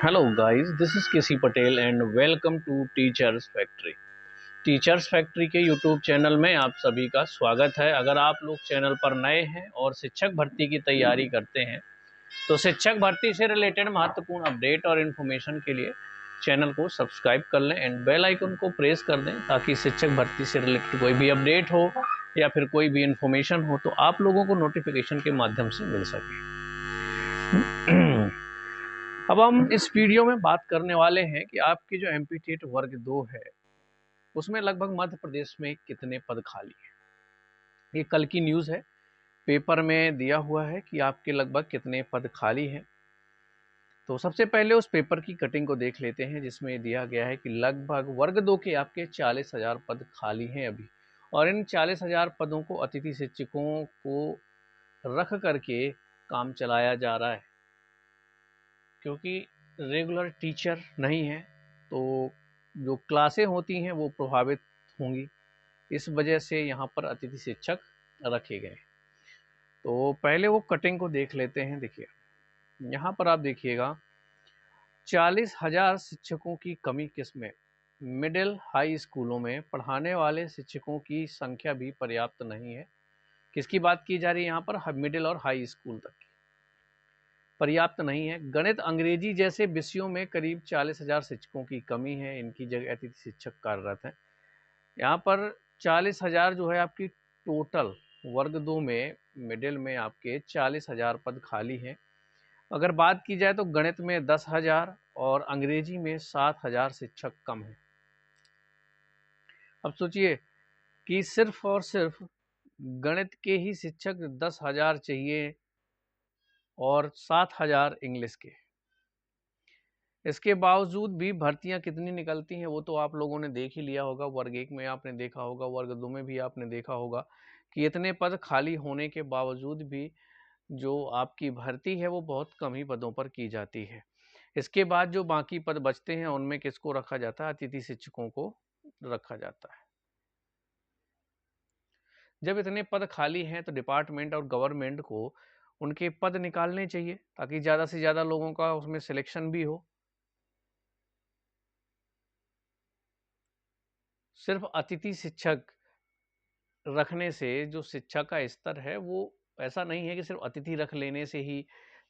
Hello guys, this is KC Patel and welcome to Teachers Factory। Teachers factory के YouTube channel में आप सभी का स्वागत है। अगर आप लोग चैनल पर नए हैं और शिक्षक भर्ती की तैयारी करते हैं तो शिक्षक भर्ती से रिलेटेड महत्वपूर्ण अपडेट और इन्फॉर्मेशन के लिए चैनल को सब्सक्राइब कर लें एंड बेल आइकन को प्रेस कर दें ताकि शिक्षक भर्ती से रिलेटेड कोई भी अपडेट हो या फिर कोई भी इन्फॉर्मेशन हो तो आप लोगों को नोटिफिकेशन के माध्यम से मिल सके। अब हम इस वीडियो में बात करने वाले हैं कि आपकी जो एमपीटेट वर्ग 2 है उसमें लगभग मध्य प्रदेश में कितने पद खाली हैं। ये कल की न्यूज़ है, पेपर में दिया हुआ है कि आपके लगभग कितने पद खाली हैं। तो सबसे पहले उस पेपर की कटिंग को देख लेते हैं जिसमें दिया गया है कि लगभग वर्ग 2 के आपके 40,000 पद खाली हैं अभी, और इन 40,000 पदों को अतिथि शिक्षकों को रख करके काम चलाया जा रहा है, क्योंकि रेगुलर टीचर नहीं है तो जो क्लासें होती हैं वो प्रभावित होंगी। इस वजह से यहाँ पर अतिथि शिक्षक रखे गए। तो पहले वो कटिंग को देख लेते हैं। देखिए यहाँ पर आप देखिएगा 40,000 शिक्षकों की कमी किसमें, मिडिल हाई स्कूलों में पढ़ाने वाले शिक्षकों की संख्या भी पर्याप्त नहीं है। किसकी बात की जा रही है यहाँ पर, मिडिल और हाई स्कूल तक की पर्याप्त नहीं है। गणित अंग्रेजी जैसे विषयों में करीब 40,000 शिक्षकों की कमी है, इनकी जगह अतिथि शिक्षक कार्यरत हैं। यहाँ पर 40,000 जो है आपकी टोटल वर्ग 2 में मिडिल में आपके 40,000 पद खाली हैं। अगर बात की जाए तो गणित में 10,000 और अंग्रेजी में 7,000 शिक्षक कम हैं। अब सोचिए कि सिर्फ और सिर्फ गणित के ही शिक्षक 10,000 चाहिए और 7,000 इंग्लिश के। इसके बावजूद भी भर्तियां कितनी निकलती हैं वो तो आप लोगों ने देख ही लिया होगा। वर्ग 1 में आपने देखा होगा, वर्ग 2 में भी आपने देखा होगा कि इतने पद खाली होने के बावजूद भी जो आपकी भर्ती है वो बहुत कम ही पदों पर की जाती है। इसके बाद जो बाकी पद बचते हैं उनमें किसको रखा जाता है, अतिथि शिक्षकों को रखा जाता है। जब इतने पद खाली हैं तो डिपार्टमेंट और गवर्नमेंट को उनके पद निकालने चाहिए ताकि ज़्यादा से ज़्यादा लोगों का उसमें सिलेक्शन भी हो। सिर्फ अतिथि शिक्षक रखने से जो शिक्षा का स्तर है वो ऐसा नहीं है कि सिर्फ अतिथि रख लेने से ही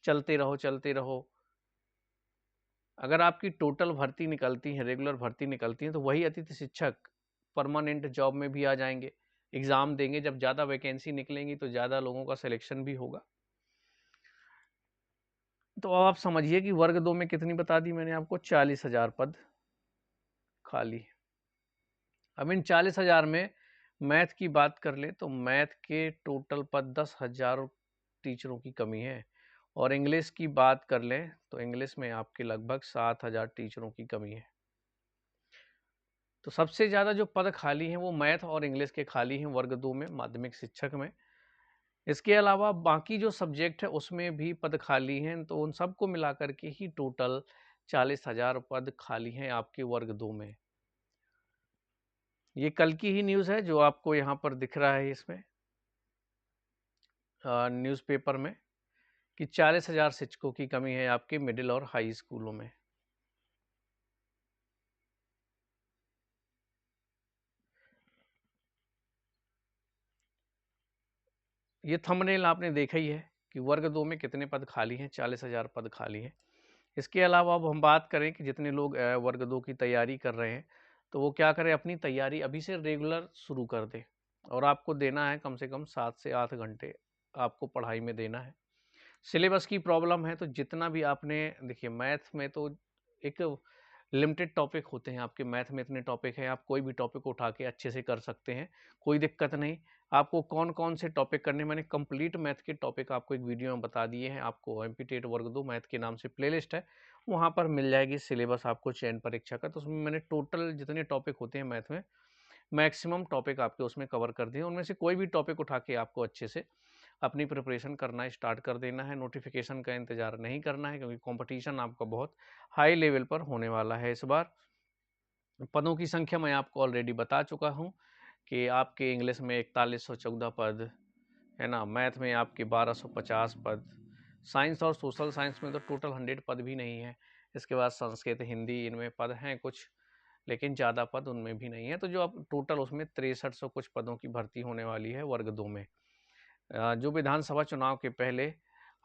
चलते रहो। अगर आपकी टोटल भर्ती निकलती है, रेगुलर भर्ती निकलती है, तो वही अतिथि शिक्षक परमानेंट जॉब में भी आ जाएंगे। एग्ज़ाम देंगे, जब ज़्यादा वैकेंसी निकलेंगी तो ज़्यादा लोगों का सिलेक्शन भी होगा। तो अब आप समझिए कि वर्ग 2 में कितनी बता दी मैंने आपको, 40,000 पद खाली। अब इन 40,000 में मैथ की बात कर ले तो मैथ के टोटल पद 10,000 टीचरों की कमी है, और इंग्लिश की बात कर लें तो इंग्लिश में आपके लगभग 7,000 टीचरों की कमी है। तो सबसे ज़्यादा जो पद खाली हैं वो मैथ और इंग्लिश के खाली हैं वर्ग 2 में, माध्यमिक शिक्षक में। इसके अलावा बाकी जो सब्जेक्ट है उसमें भी पद खाली हैं, तो उन सबको मिलाकर के ही टोटल 40,000 पद खाली हैं आपके वर्ग 2 में। ये कल की ही न्यूज़ है जो आपको यहाँ पर दिख रहा है इसमें न्यूज़पेपर में कि 40,000 शिक्षकों की कमी है आपके मिडिल और हाई स्कूलों में। ये थंबनेल आपने देखा ही है कि वर्ग 2 में कितने पद खाली हैं, 40,000 पद खाली हैं। इसके अलावा अब हम बात करें कि जितने लोग वर्ग 2 की तैयारी कर रहे हैं तो वो क्या करें, अपनी तैयारी अभी से रेगुलर शुरू कर दें। और आपको देना है कम से कम 7 से 8 घंटे आपको पढ़ाई में देना है। सिलेबस की प्रॉब्लम है तो जितना भी आपने, देखिए मैथ में तो एक लिमिटेड टॉपिक होते हैं आपके, मैथ में इतने टॉपिक हैं, आप कोई भी टॉपिक उठा के अच्छे से कर सकते हैं, कोई दिक्कत नहीं। आपको कौन कौन से टॉपिक करने, मैंने कंप्लीट मैथ के टॉपिक आपको एक वीडियो में बता दिए हैं। आपको एमपीटेट वर्ग 2 मैथ के नाम से प्लेलिस्ट है, वहाँ पर मिल जाएगी सिलेबस आपको चयन परीक्षा का। तो उसमें मैंने टोटल जितने टॉपिक होते हैं मैथ में मैक्सिमम टॉपिक आपके उसमें कवर कर दिए। उनमें से कोई भी टॉपिक उठा के आपको अच्छे से अपनी प्रिपरेशन करना स्टार्ट कर देना है। नोटिफिकेशन का इंतज़ार नहीं करना है क्योंकि कंपटीशन आपका बहुत हाई लेवल पर होने वाला है इस बार। पदों की संख्या मैं आपको ऑलरेडी बता चुका हूँ कि आपके इंग्लिश में 4114 पद है ना, मैथ में आपके 1250 पद, साइंस और सोशल साइंस में तो टोटल 100 पद भी नहीं है। इसके बाद संस्कृत, हिंदी, इनमें पद हैं कुछ, लेकिन ज़्यादा पद उनमें भी नहीं है। तो जो अब टोटल उसमें 6300 कुछ पदों की भर्ती होने वाली है वर्ग 2 में। जो विधानसभा चुनाव के पहले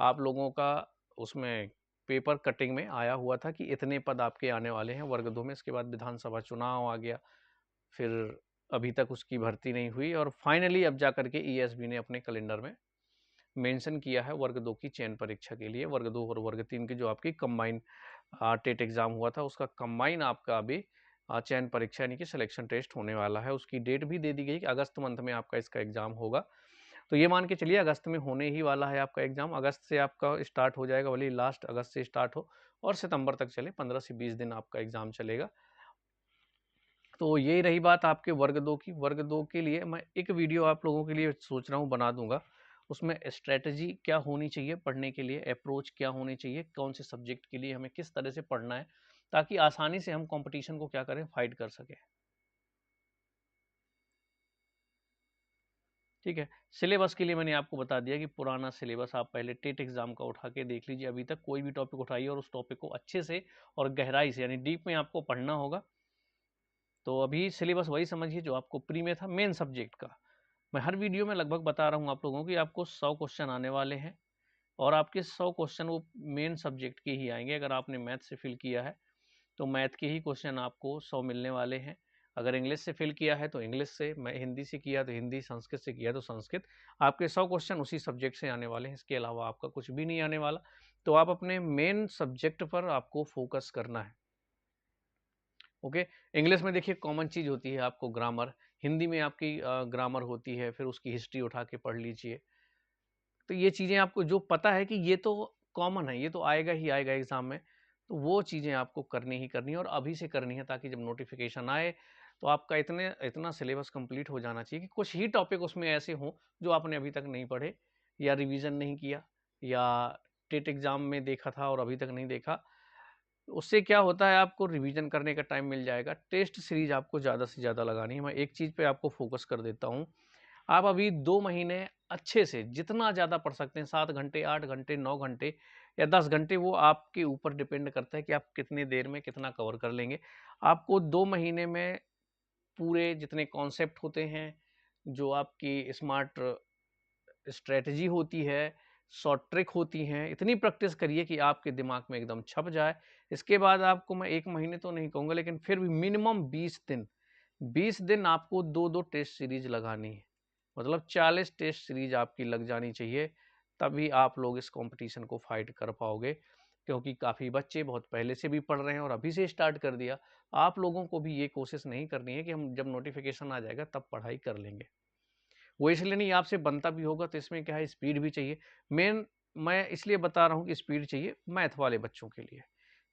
आप लोगों का उसमें पेपर कटिंग में आया हुआ था कि इतने पद आपके आने वाले हैं वर्ग 2 में। इसके बाद विधानसभा चुनाव आ गया, फिर अभी तक उसकी भर्ती नहीं हुई, और फाइनली अब जा करके ईएसबी ने अपने कैलेंडर में मेंशन किया है वर्ग 2 की चयन परीक्षा के लिए। वर्ग 2 और वर्ग 3 की जो आपकी कंबाइन टेट एग्जाम हुआ था, उसका कंबाइन आपका अभी चयन परीक्षा यानी कि सिलेक्शन टेस्ट होने वाला है। उसकी डेट भी दे दी गई कि अगस्त मंथ में आपका इसका एग्जाम होगा। तो ये मान के चलिए अगस्त में होने ही वाला है आपका एग्जाम। अगस्त से आपका स्टार्ट हो जाएगा, भले लास्ट अगस्त से स्टार्ट हो और सितंबर तक चले, 15 से 20 दिन आपका एग्जाम चलेगा। तो यही रही बात आपके वर्ग 2 की। वर्ग 2 के लिए मैं एक वीडियो आप लोगों के लिए सोच रहा हूँ बना दूंगा। उसमें स्ट्रेटजी क्या होनी चाहिए पढ़ने के लिए, अप्रोच क्या होनी चाहिए, कौन से सब्जेक्ट के लिए हमें किस तरह से पढ़ना है, ताकि आसानी से हम कंपटीशन को क्या करें, फाइट कर सके। ठीक है। सिलेबस के लिए मैंने आपको बता दिया कि पुराना सिलेबस आप पहले टेट एग्जाम का उठा के देख लीजिए। अभी तक कोई भी टॉपिक उठाइए और उस टॉपिक को अच्छे से और गहराई से यानी डीप में आपको पढ़ना होगा। तो अभी सिलेबस वही समझिए जो आपको प्री में था, मेन सब्जेक्ट का। मैं हर वीडियो में लगभग बता रहा हूँ आप लोगों को कि आपको 100 क्वेश्चन आने वाले हैं, और आपके 100 क्वेश्चन वो मेन सब्जेक्ट के ही आएंगे। अगर आपने मैथ से फिल किया है तो मैथ के ही क्वेश्चन आपको 100 मिलने वाले हैं। अगर इंग्लिश से फिल किया है तो इंग्लिश से, मैं हिंदी से किया तो हिंदी, संस्कृत से किया तो संस्कृत, आपके 100 क्वेश्चन उसी सब्जेक्ट से आने वाले हैं। इसके अलावा आपका कुछ भी नहीं आने वाला। तो आप अपने मेन सब्जेक्ट पर आपको फोकस करना है। ओके। इंग्लिश में देखिए कॉमन चीज़ होती है आपको ग्रामर, हिंदी में आपकी ग्रामर होती है, फिर उसकी हिस्ट्री उठा के पढ़ लीजिए। तो ये चीज़ें आपको जो पता है कि ये तो कॉमन है, ये तो आएगा ही आएगा एग्जाम में, तो वो चीज़ें आपको करनी ही करनी है और अभी से करनी है, ताकि जब नोटिफिकेशन आए तो आपका इतना सिलेबस कंप्लीट हो जाना चाहिए कि कुछ ही टॉपिक उसमें ऐसे हों जो आपने अभी तक नहीं पढ़े या रिवीजन नहीं किया या टेट एग्जाम में देखा था और अभी तक नहीं देखा। उससे क्या होता है, आपको रिवीजन करने का टाइम मिल जाएगा। टेस्ट सीरीज आपको ज़्यादा से ज़्यादा लगानी है। मैं एक चीज़ पे आपको फोकस कर देता हूँ। आप अभी 2 महीने अच्छे से जितना ज़्यादा पढ़ सकते हैं, 7 घंटे, 8 घंटे, 9 घंटे या 10 घंटे, वो आपके ऊपर डिपेंड करता है कि आप कितनी देर में कितना कवर कर लेंगे। आपको 2 महीने में पूरे जितने कॉन्सेप्ट होते हैं, जो आपकी स्मार्ट स्ट्रेटजी होती है, शॉर्ट ट्रिक होती हैं, इतनी प्रैक्टिस करिए कि आपके दिमाग में एकदम छप जाए। इसके बाद आपको मैं 1 महीने तो नहीं कहूँगा, लेकिन फिर भी मिनिमम 20 दिन आपको 2-2 टेस्ट सीरीज लगानी है। मतलब 40 टेस्ट सीरीज आपकी लग जानी चाहिए, तभी आप लोग इस कंपटीशन को फाइट कर पाओगे। क्योंकि काफ़ी बच्चे बहुत पहले से भी पढ़ रहे हैं और अभी से स्टार्ट कर दिया। आप लोगों को भी ये कोशिश नहीं करनी है कि हम जब नोटिफिकेशन आ जाएगा तब पढ़ाई कर लेंगे। वो इसलिए नहीं, आपसे बनता भी होगा, तो इसमें क्या है, स्पीड भी चाहिए। मेन मैं इसलिए बता रहा हूँ कि स्पीड चाहिए मैथ वाले बच्चों के लिए,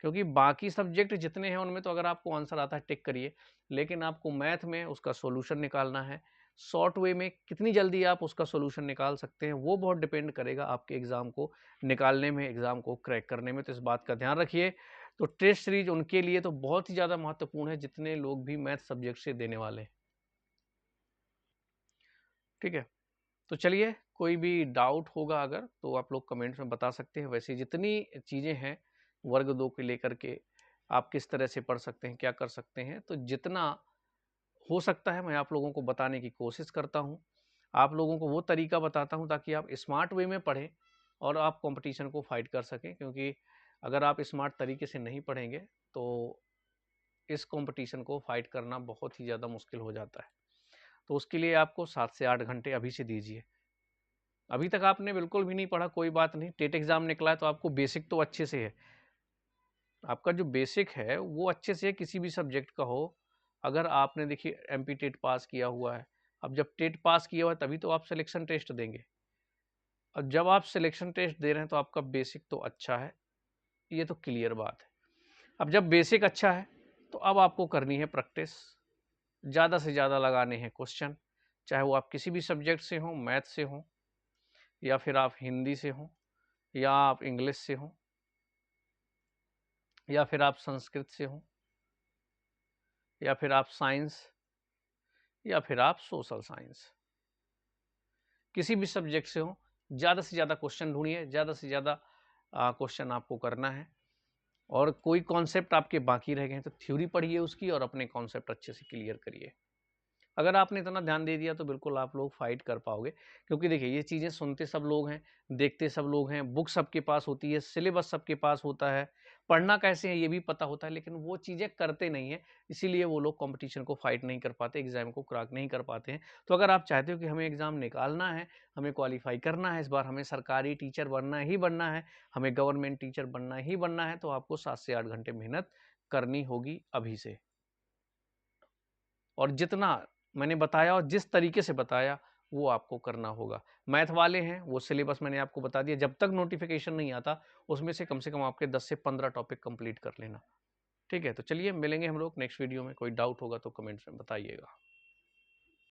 क्योंकि बाकी सब्जेक्ट जितने हैं उनमें तो अगर आपको आंसर आता है टिक करिए, लेकिन आपको मैथ में उसका सॉल्यूशन निकालना है। शॉर्ट वे में कितनी जल्दी आप उसका सॉल्यूशन निकाल सकते हैं, वो बहुत डिपेंड करेगा आपके एग्ज़ाम को निकालने में, एग्ज़ाम को क्रैक करने में। तो इस बात का ध्यान रखिए। तो टेस्ट सीरीज उनके लिए तो बहुत ही ज़्यादा महत्वपूर्ण है जितने लोग भी मैथ सब्जेक्ट से देने वाले हैं। ठीक है। तो चलिए, कोई भी डाउट होगा अगर, तो आप लोग कमेंट्स में बता सकते हैं। वैसे जितनी चीज़ें हैं वर्ग 2 के लेकर के, आप किस तरह से पढ़ सकते हैं, क्या कर सकते हैं, तो जितना हो सकता है मैं आप लोगों को बताने की कोशिश करता हूँ। आप लोगों को वो तरीका बताता हूँ ताकि आप स्मार्ट वे में पढ़ें और आप कंपटीशन को फाइट कर सकें। क्योंकि अगर आप स्मार्ट तरीके से नहीं पढ़ेंगे तो इस कंपटीशन को फाइट करना बहुत ही ज़्यादा मुश्किल हो जाता है। तो उसके लिए आपको 7 से 8 घंटे अभी से दीजिए। अभी तक आपने बिल्कुल भी नहीं पढ़ा, कोई बात नहीं, टेट एग्जाम निकला है तो आपको बेसिक तो अच्छे से है। आपका जो बेसिक है वो अच्छे से किसी भी सब्जेक्ट का हो। अगर आपने देखिए एमपी टेट पास किया हुआ है, अब जब टेट पास किया हुआ है तभी तो आप सिलेक्शन टेस्ट देंगे, और जब आप सिलेक्शन टेस्ट दे रहे हैं तो आपका बेसिक तो अच्छा है, ये तो क्लियर बात है। अब जब बेसिक अच्छा है तो अब आपको करनी है प्रैक्टिस, ज़्यादा से ज़्यादा लगाने हैं क्वेश्चन, चाहे वो आप किसी भी सब्जेक्ट से हों, मैथ से हों, या फिर आप हिंदी से हों, या आप इंग्लिश से हों, या फिर आप संस्कृत से हों, या फिर आप साइंस, या फिर आप सोशल साइंस, किसी भी सब्जेक्ट से हो। ज़्यादा से ज़्यादा क्वेश्चन ढूंढिए, ज़्यादा से ज़्यादा क्वेश्चन आपको करना है, और कोई कॉन्सेप्ट आपके बाकी रह गए हैं तो थ्योरी पढ़िए उसकी और अपने कॉन्सेप्ट अच्छे से क्लियर करिए। अगर आपने इतना ध्यान दे दिया तो बिल्कुल आप लोग फाइट कर पाओगे, क्योंकि देखिए ये चीज़ें सुनते सब लोग हैं, देखते सब लोग हैं, बुक सबके पास होती है, सिलेबस सबके पास होता है, पढ़ना कैसे है ये भी पता होता है, लेकिन वो चीज़ें करते नहीं है, इसीलिए वो लोग कंपटीशन को फाइट नहीं कर पाते, एग्जाम को क्रैक नहीं कर पाते हैं। तो अगर आप चाहते हो कि हमें एग्जाम निकालना है, हमें क्वालिफाई करना है, इस बार हमें सरकारी टीचर बनना ही बनना है, हमें गवर्नमेंट टीचर बनना ही बनना है, तो आपको 7 से 8 घंटे मेहनत करनी होगी अभी से। और जितना मैंने बताया और जिस तरीके से बताया वो आपको करना होगा। मैथ वाले हैं वो सिलेबस मैंने आपको बता दिया, जब तक नोटिफिकेशन नहीं आता उसमें से कम आपके 10 से 15 टॉपिक कंप्लीट कर लेना। ठीक है, तो चलिए मिलेंगे हम लोग नेक्स्ट वीडियो में। कोई डाउट होगा तो कमेंट्स में बताइएगा।